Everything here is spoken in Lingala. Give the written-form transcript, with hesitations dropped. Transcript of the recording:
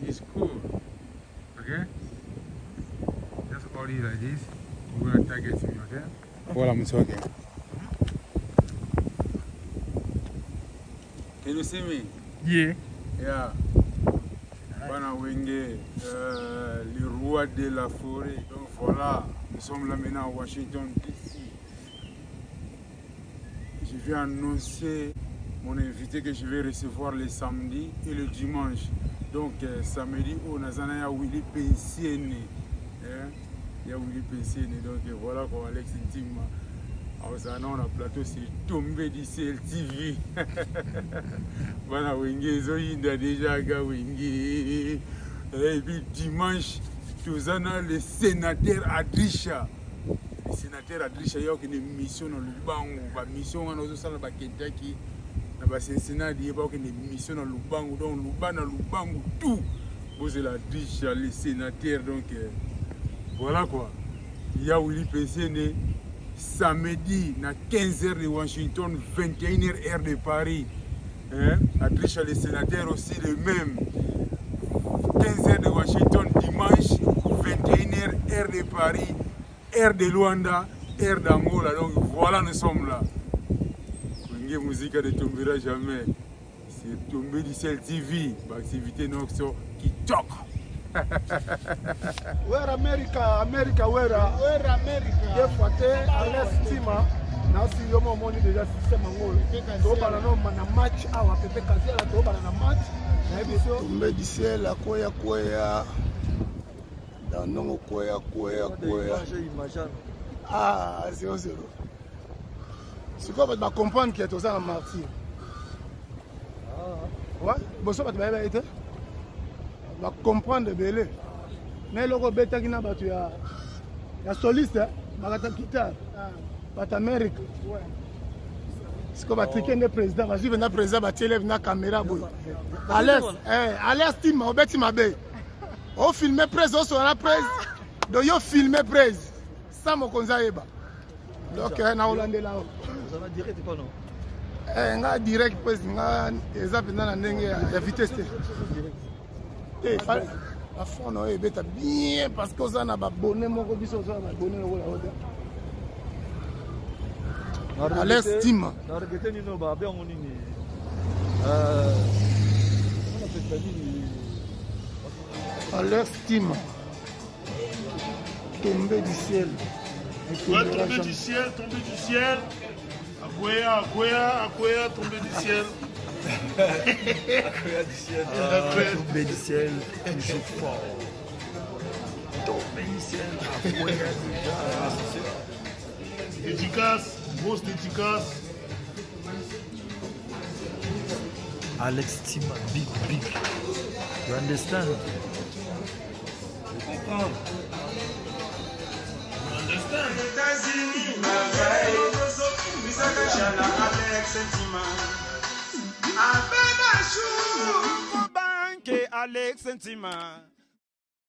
It's cool. Okay? Just hold it like this. We're gonna target me, okay? While I'm talking. Can you see me? Yeah. Yeah. Bana Wenge, le roi de la forêt. Donc voilà, nous sommes là maintenant à Washington DC. Je vais annoncer mon invité que je vais recevoir le samedi et le dimanche. Donc samedi, on a Willy Pensiene. Il y a Willy Pensiene. Donc voilà quoi, Alex Intima. On a plateau, c'est tombé d'ici LTV. Bana Wenge, Zoïda déjà, Wenge. Et puis dimanche, nous avons le sénateur Adrisha. Le sénateur Adrisha, il y a une mission dans le Lubango. Une mission dans le Kentucky. Dans le Cincinnati, il y a une mission dans le Lubango. Donc, Lubango, tout. C'est l'Adrisha, le sénateur. Donc, voilà quoi. Il y a Willy Pensiene. Samedi, à 15h de Washington, 21h heure de Paris. Adrisha, le sénateur aussi le même. 15h de Washington, dimanche, 21h heure de Paris, heure de Luanda, heure d'Angola. Donc voilà, nous sommes là. La musique ne tombera jamais. C'est tombé du ciel TV. L'activité Noxo qui toque. Where America, where America? Des fois, à l'estima, na si yo mo moni déjà système ngolo. To bana no mana match awa pepe kazela to bana na match. Na ebiso tombé du ciel akoya koya. Dans non koya. Ah, 0-0. C'est quoi va comprendre que tout ça en martyr. Ouais, bon ça va te bailler été. Va comprendre de belé. Mais le robeta qui n'a pas tu as soliste, Marata Kita, Bat Amérique. C'est comme Patrick le président, vas-y venir président, va te lever na caméra boy. Alès team, au beti mabe. On filmer presse, on sera presse. Donc yo filmer presse. Ça mo konza eba. Donc na Hollande là. Ça va direct quoi non? Nga direct presse, nga ezap na ndenge ya vitesse. La fond est bien parce que ça n'a pas bonné mon biso ça n'a bonné la à l'estime. Na regretté ni no ba be on ni à l'estime. Tombé du ciel. Ouais, tombé du ciel. Akoya, tombé du ciel. Tombé du ciel, toujours fort. Tombé du ciel, Dédicace, grosse dédicace. Alex Tima, big. You understand? Je comprends. You understand? Banque Alex Intima.